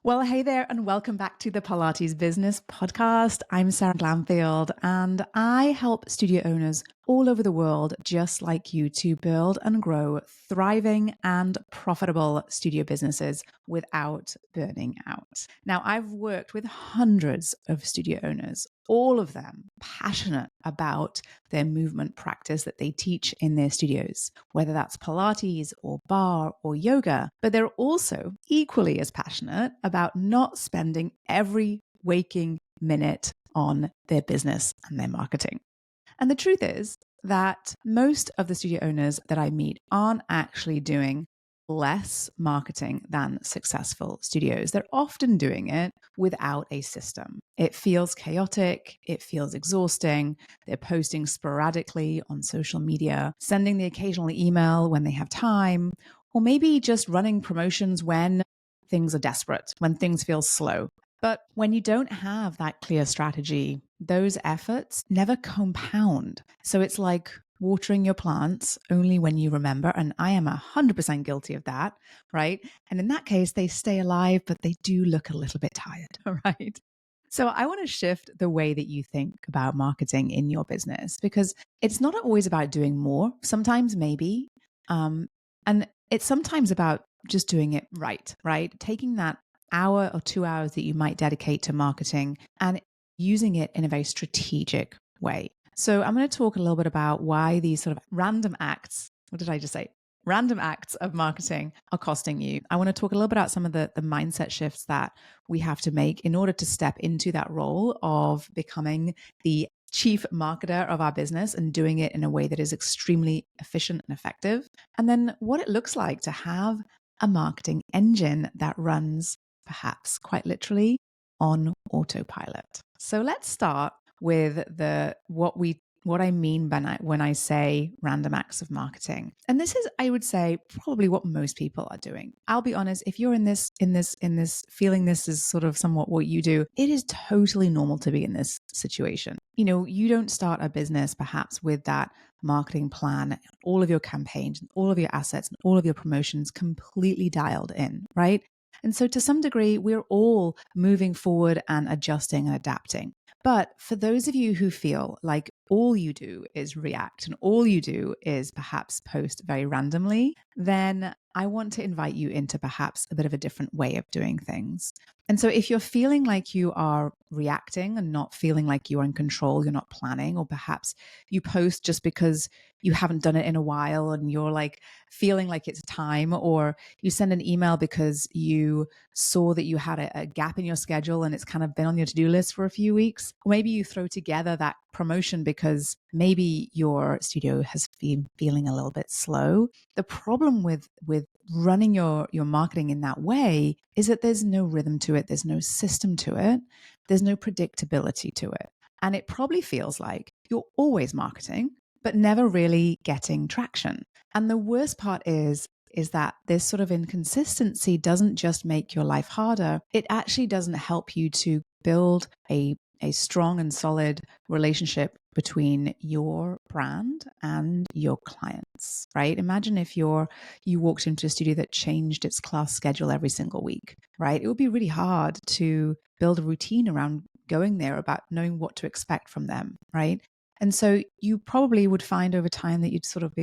Well, hey there, and welcome back to the Pilates Business Podcast. I'm Seran Glanfield, and I help studio owners all over the world, just like you, to build and grow thriving and profitable studio businesses without burning out. Now, I've worked with hundreds of studio owners, all of them passionate about their movement practice that they teach in their studios, whether that's Pilates or barre or yoga, but they're also equally as passionate about not spending every waking minute on their business and their marketing. And the truth is that most of the studio owners that I meet aren't actually doing less marketing than successful studios. They're often doing it without a system. It feels chaotic. It feels exhausting. They're posting sporadically on social media, sending the occasional email when they have time, or maybe just running promotions when things are desperate, when things feel slow. But when you don't have that clear strategy, those efforts never compound. So it's like watering your plants only when you remember. And I am 100% guilty of that, right? And in that case, they stay alive, but they do look a little bit tired, right? So I want to shift the way that you think about marketing in your business, because it's not always about doing more. Sometimes maybe. And it's sometimes about just doing it right? Taking that hour or 2 hours that you might dedicate to marketing and using it in a very strategic way. So I'm going to talk a little bit about why these sort of random acts, what did I just say? Random acts of marketing are costing you. I want to talk a little bit about some of the mindset shifts that we have to make in order to step into that role of becoming the chief marketer of our business and doing it in a way that is extremely efficient and effective. And then what it looks like to have a marketing engine that runs perhaps quite literally on autopilot. So let's start with what I mean when I say random acts of marketing. And this is, I would say, probably what most people are doing. I'll be honest, if you're in this feeling this is sort of somewhat what you do, it is totally normal to be in this situation. You know, you don't start a business perhaps with that marketing plan, all of your campaigns, all of your assets, and all of your promotions completely dialed in, right? And so to some degree, we're all moving forward and adjusting and adapting. But for those of you who feel like all you do is react and all you do is perhaps post very randomly, then I want to invite you into perhaps a bit of a different way of doing things. And so if you're feeling like you are reacting and not feeling like you're in control, you're not planning, or perhaps you post just because you haven't done it in a while and you're like feeling like it's time, or you send an email because you saw that you had a gap in your schedule and it's kind of been on your to-do list for a few weeks, or maybe you throw together that promotion because maybe your studio has been feeling a little bit slow. The problem with running your marketing in that way is that there's no rhythm to it, there's no system to it, there's no predictability to it. And it probably feels like you're always marketing, but never really getting traction. And the worst part is that this sort of inconsistency doesn't just make your life harder, it actually doesn't help you to build a strong and solid relationship between your brand and your clients, right? Imagine if you walked into a studio that changed its class schedule every single week, right? It would be really hard to build a routine around going there, about knowing what to expect from them, right? And so you probably would find over time that you'd sort of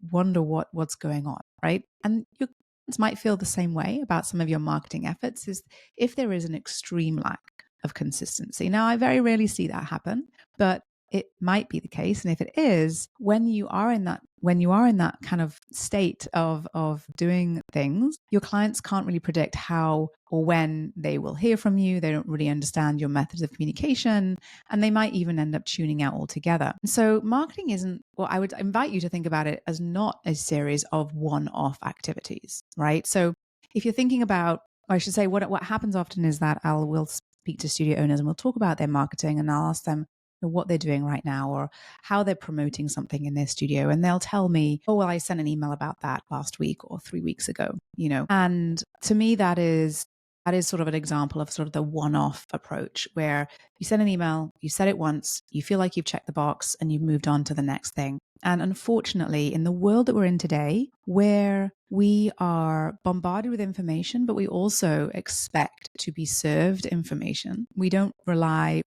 wonder what's going on, right? And your clients might feel the same way about some of your marketing efforts, is if there is an extreme lack of consistency. Now, I very rarely see that happen, but it might be the case. And if it is, when you are in that kind of state of doing things, your clients can't really predict how or when they will hear from you. They don't really understand your methods of communication, and they might even end up tuning out altogether. So marketing isn't, well, I would invite you to think about it as not a series of one-off activities, right? So if you're thinking about, or I should say, what happens often is that we'll speak to studio owners and we'll talk about their marketing, and I'll ask them what they're doing right now or how they're promoting something in their studio. And they'll tell me, oh, well, I sent an email about that last week or 3 weeks ago, you know. And to me, that is That is sort of an example of sort of the one-off approach where you send an email, you said it once, you feel like you've checked the box and you've moved on to the next thing. And unfortunately, in the world that we're in today, where we are bombarded with information, but we also expect to be served information, we rely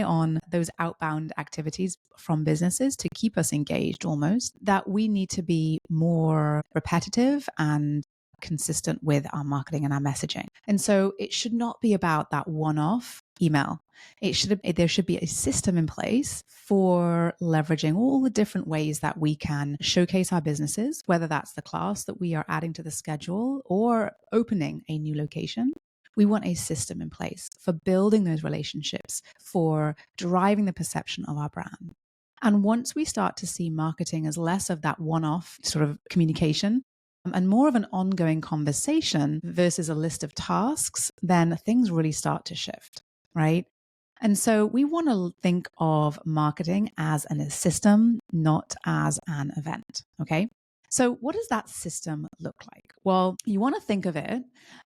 on those outbound activities from businesses to keep us engaged almost, that we need to be more repetitive and consistent with our marketing and our messaging. And so it should not be about that one-off email. There should be a system in place for leveraging all the different ways that we can showcase our businesses, whether that's the class that we are adding to the schedule or opening a new location. We want a system in place for building those relationships, for driving the perception of our brand. And once we start to see marketing as less of that one-off sort of communication and more of an ongoing conversation versus a list of tasks, then things really start to shift, right? And so we want to think of marketing as a system, not as an event, okay? So what does that system look like? Well, you want to think of it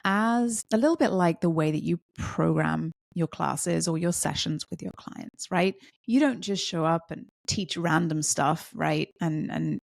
as a little bit like the way that you program your classes or your sessions with your clients, right? You don't just show up and teach random stuff, right? And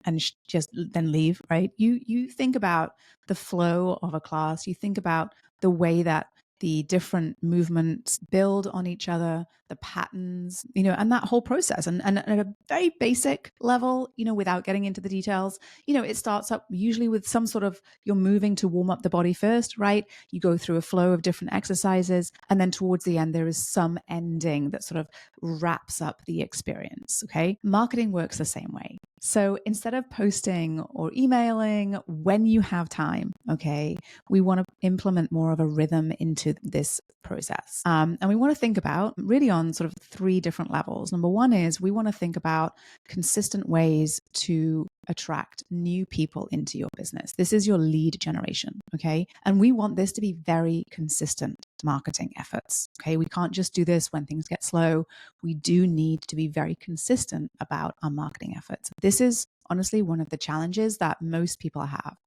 just then leave, right? You think about the flow of a class. You think about the way that the different movements build on each other, the patterns, and that whole process. And at a very basic level, without getting into the details, it starts up usually with some sort of, you're moving to warm up the body first, right? You go through a flow of different exercises. And then towards the end, there is some ending that sort of wraps up the experience. Okay. Marketing works the same way. So instead of posting or emailing when you have time, okay, we want to implement more of a rhythm into this process. And we want to think about really on sort of 3 different levels. Number 1 is we want to think about consistent ways to attract new people into your business. This is your lead generation, okay? And we want this to be very consistent marketing efforts, okay? We can't just do this when things get slow. We do need to be very consistent about our marketing efforts. This is honestly one of the challenges that most people have,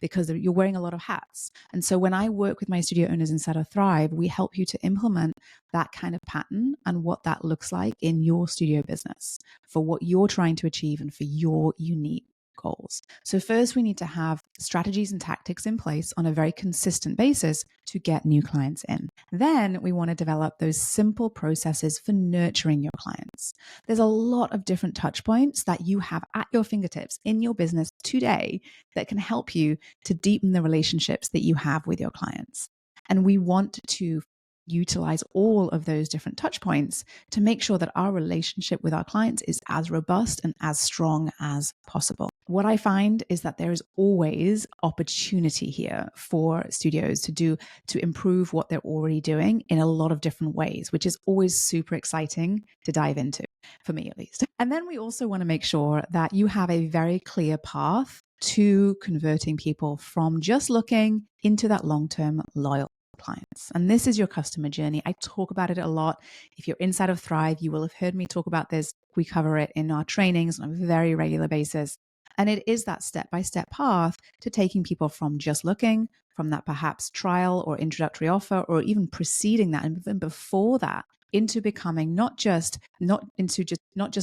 because you're wearing a lot of hats. And so when I work with my studio owners inside of Thrive, we help you to implement that kind of pattern and what that looks like in your studio business for what you're trying to achieve and for your unique goals. So first, we need to have strategies and tactics in place on a very consistent basis to get new clients in. Then we want to develop those simple processes for nurturing your clients. There's a lot of different touch points that you have at your fingertips in your business today that can help you to deepen the relationships that you have with your clients. And we want to utilize all of those different touch points to make sure that our relationship with our clients is as robust and as strong as possible. What I find is that there is always opportunity here for studios to improve what they're already doing in a lot of different ways, which is always super exciting to dive into, for me at least. And then we also want to make sure that you have a very clear path to converting people from just looking into that long-term loyal clients. And this is your customer journey. I talk about it a lot. If you're inside of Thrive, you will have heard me talk about this. We cover it in our trainings on a very regular basis. And it is that step-by-step path to taking people from just looking, from that perhaps trial or introductory offer, or even preceding that and even before that, into becoming not just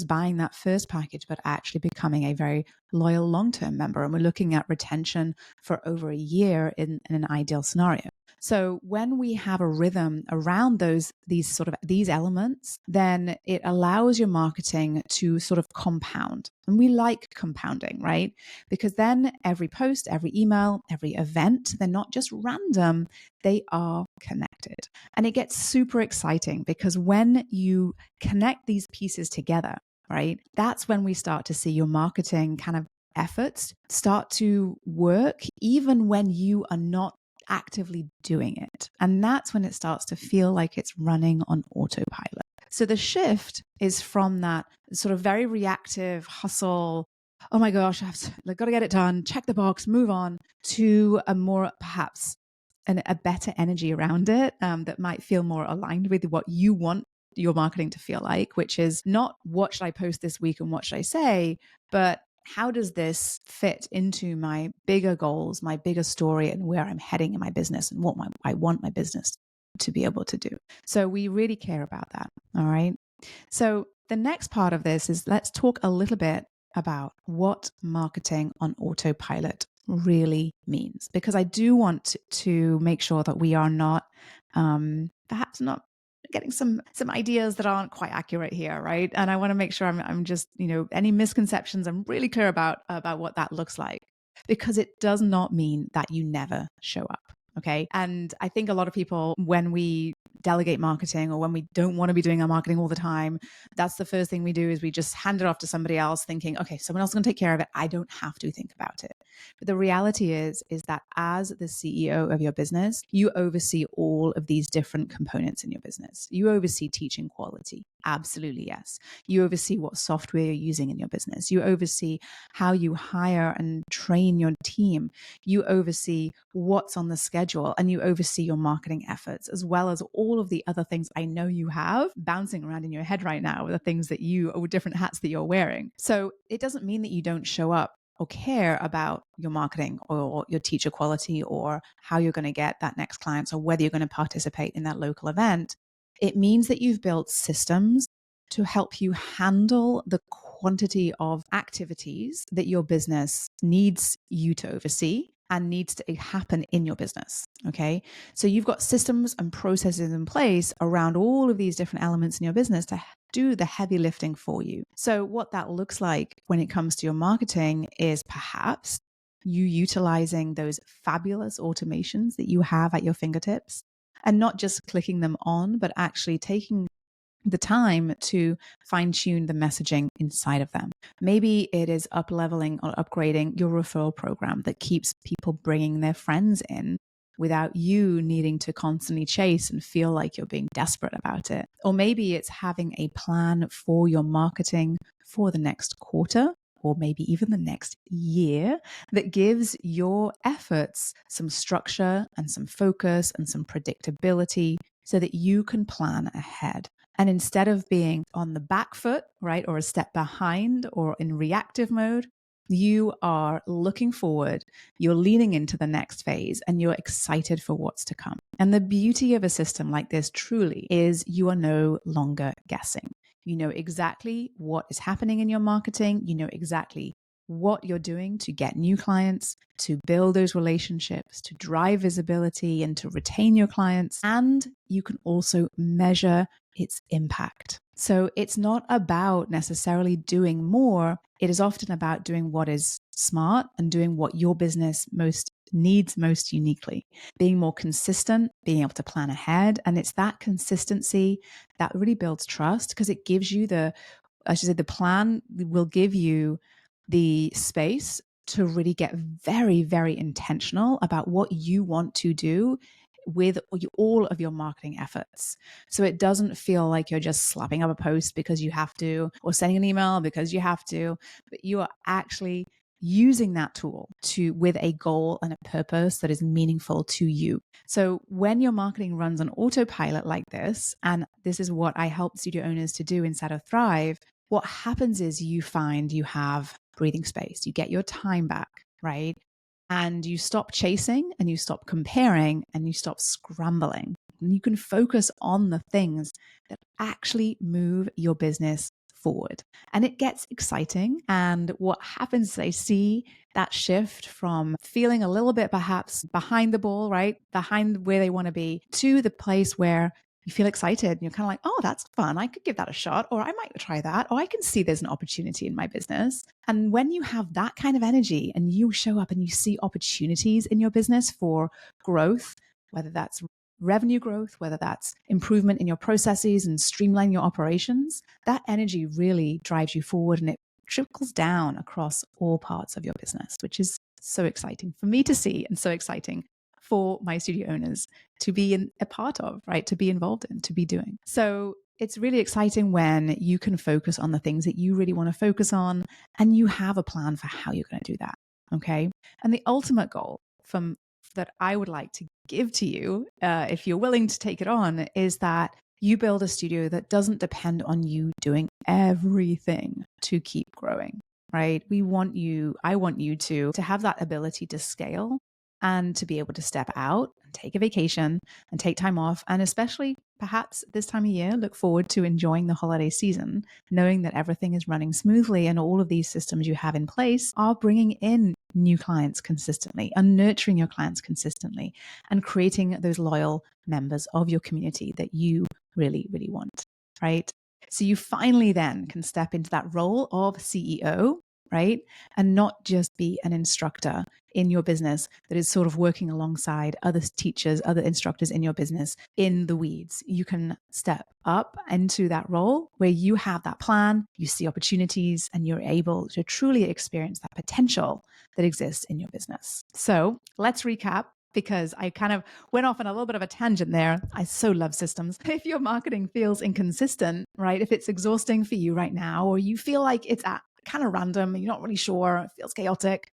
buying that first package, but actually becoming a very loyal long-term member. And we're looking at retention for over a year in an ideal scenario. So when we have a rhythm around these elements, then it allows your marketing to sort of compound. And we like compounding, right? Because then every post, every email, every event, they're not just random, they are connected. And it gets super exciting because when you connect these pieces together, right, that's when we start to see your marketing kind of efforts start to work, even when you are not actively doing it. And that's when it starts to feel like it's running on autopilot. So the shift is from that sort of very reactive hustle, oh my gosh, I've got to get it done, check the box, move on, to a more perhaps a better energy around it that might feel more aligned with what you want your marketing to feel like, which is not what should I post this week and what should I say, but how does this fit into my bigger goals, my bigger story, and where I'm heading in my business and what I want my business to be able to do? So we really care about that. All right. So the next part of this is let's talk a little bit about what marketing on autopilot really means, because I do want to make sure that we are not, perhaps not getting some ideas that aren't quite accurate here, right? And I want to make sure I'm just, any misconceptions, I'm really clear about what that looks like, because it does not mean that you never show up. Okay. And I think a lot of people, when we delegate marketing or when we don't want to be doing our marketing all the time, that's the first thing we do is we just hand it off to somebody else thinking, okay, someone else is going to take care of it. I don't have to think about it. But the reality is that as the CEO of your business, you oversee all of these different components in your business. You oversee teaching quality. Absolutely, yes. You oversee what software you're using in your business. You oversee how you hire and train your team. You oversee what's on the schedule, and you oversee your marketing efforts, as well as all of the other things I know you have bouncing around in your head right now, the things that or different hats that you're wearing. So it doesn't mean that you don't show up or care about your marketing or your teacher quality or how you're going to get that next client or whether you're going to participate in that local event. It means that you've built systems to help you handle the quantity of activities that your business needs you to oversee and needs to happen in your business. Okay. So you've got systems and processes in place around all of these different elements in your business to do the heavy lifting for you. So what that looks like when it comes to your marketing is perhaps you utilizing those fabulous automations that you have at your fingertips and not just clicking them on, but actually taking the time to fine tune the messaging inside of them. Maybe it is up leveling or upgrading your referral program that keeps people bringing their friends in without you needing to constantly chase and feel like you're being desperate about it. Or maybe it's having a plan for your marketing for the next quarter, or maybe even the next year, that gives your efforts some structure and some focus and some predictability so that you can plan ahead. And instead of being on the back foot, right, or a step behind or in reactive mode, you are looking forward, you're leaning into the next phase, and you're excited for what's to come. And the beauty of a system like this truly is you are no longer guessing. You know exactly what is happening in your marketing. You know exactly what you're doing to get new clients, to build those relationships, to drive visibility and to retain your clients. And you can also measure its impact. So it's not about necessarily doing more. It is often about doing what is smart and doing what your business needs most uniquely, being more consistent, being able to plan ahead. And it's that consistency that really builds trust, because it gives you the plan will give you the space to really get very, very intentional about what you want to do with all of your marketing efforts. So it doesn't feel like you're just slapping up a post because you have to, or sending an email because you have to, but you are actually using that tool with a goal and a purpose that is meaningful to you. So when your marketing runs on autopilot like this, and this is what I help studio owners to do inside of Thrive, what happens is you find you have breathing space, you get your time back, right? And you stop chasing and you stop comparing and you stop scrambling. And you can focus on the things that actually move your business forward. And it gets exciting. And what happens is I see that shift from feeling a little bit perhaps behind the ball, right? Behind where they want to be, to the place where you feel excited and you're kind of like, oh, that's fun. I could give that a shot, or I might try that, or I can see there's an opportunity in my business. And when you have that kind of energy and you show up and you see opportunities in your business for growth, whether that's revenue growth, whether that's improvement in your processes and streamlining your operations, that energy really drives you forward and it trickles down across all parts of your business, which is so exciting for me to see and so exciting for my studio owners to be a part of, right? To be involved in, to be doing. So it's really exciting when you can focus on the things that you really want to focus on and you have a plan for how you're going to do that. Okay. And the ultimate goal that I would like to give to you, if you're willing to take it on, is that you build a studio that doesn't depend on you doing everything to keep growing. right? I want you to have that ability to scale and to be able to step out and take a vacation and take time off. And especially perhaps this time of year, look forward to enjoying the holiday season, knowing that everything is running smoothly and all of these systems you have in place are bringing in new clients consistently and nurturing your clients consistently and creating those loyal members of your community that you really, really want, right? So you finally then can step into that role of CEO, right? And not just be an instructor in your business that is sort of working alongside other teachers, other instructors in your business in the weeds. You can step up into that role where you have that plan, you see opportunities, and you're able to truly experience that potential that exists in your business. So let's recap, because I kind of went off on a little bit of a tangent there. I so love systems. If your marketing feels inconsistent, right? If it's exhausting for you right now, or you feel like it's at kind of random and you're not really sure, it feels chaotic,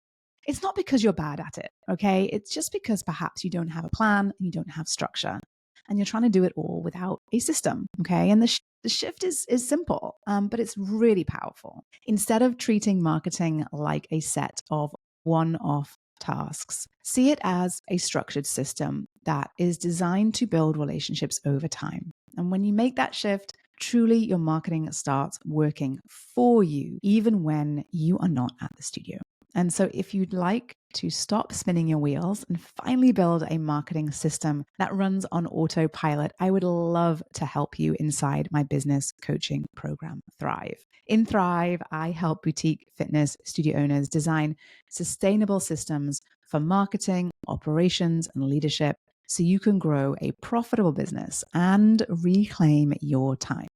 it's not because you're bad at it, okay? It's just because perhaps you don't have a plan and you don't have structure and you're trying to do it all without a system, okay? And the shift is simple, but it's really powerful. Instead of treating marketing like a set of one-off tasks, see it as a structured system that is designed to build relationships over time. And when you make that shift, truly your marketing starts working for you, even when you are not at the studio. And so if you'd like to stop spinning your wheels and finally build a marketing system that runs on autopilot, I would love to help you inside my business coaching program, Thrive. In Thrive, I help boutique fitness studio owners design sustainable systems for marketing, operations, and leadership so you can grow a profitable business and reclaim your time.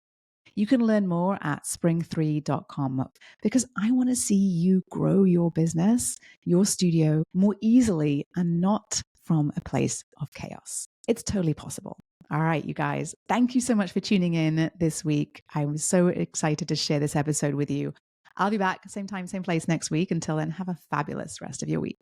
You can learn more at spring3.com because I want to see you grow your business, your studio more easily and not from a place of chaos. It's totally possible. All right, you guys, thank you so much for tuning in this week. I was so excited to share this episode with you. I'll be back same time, same place next week. Until then, have a fabulous rest of your week.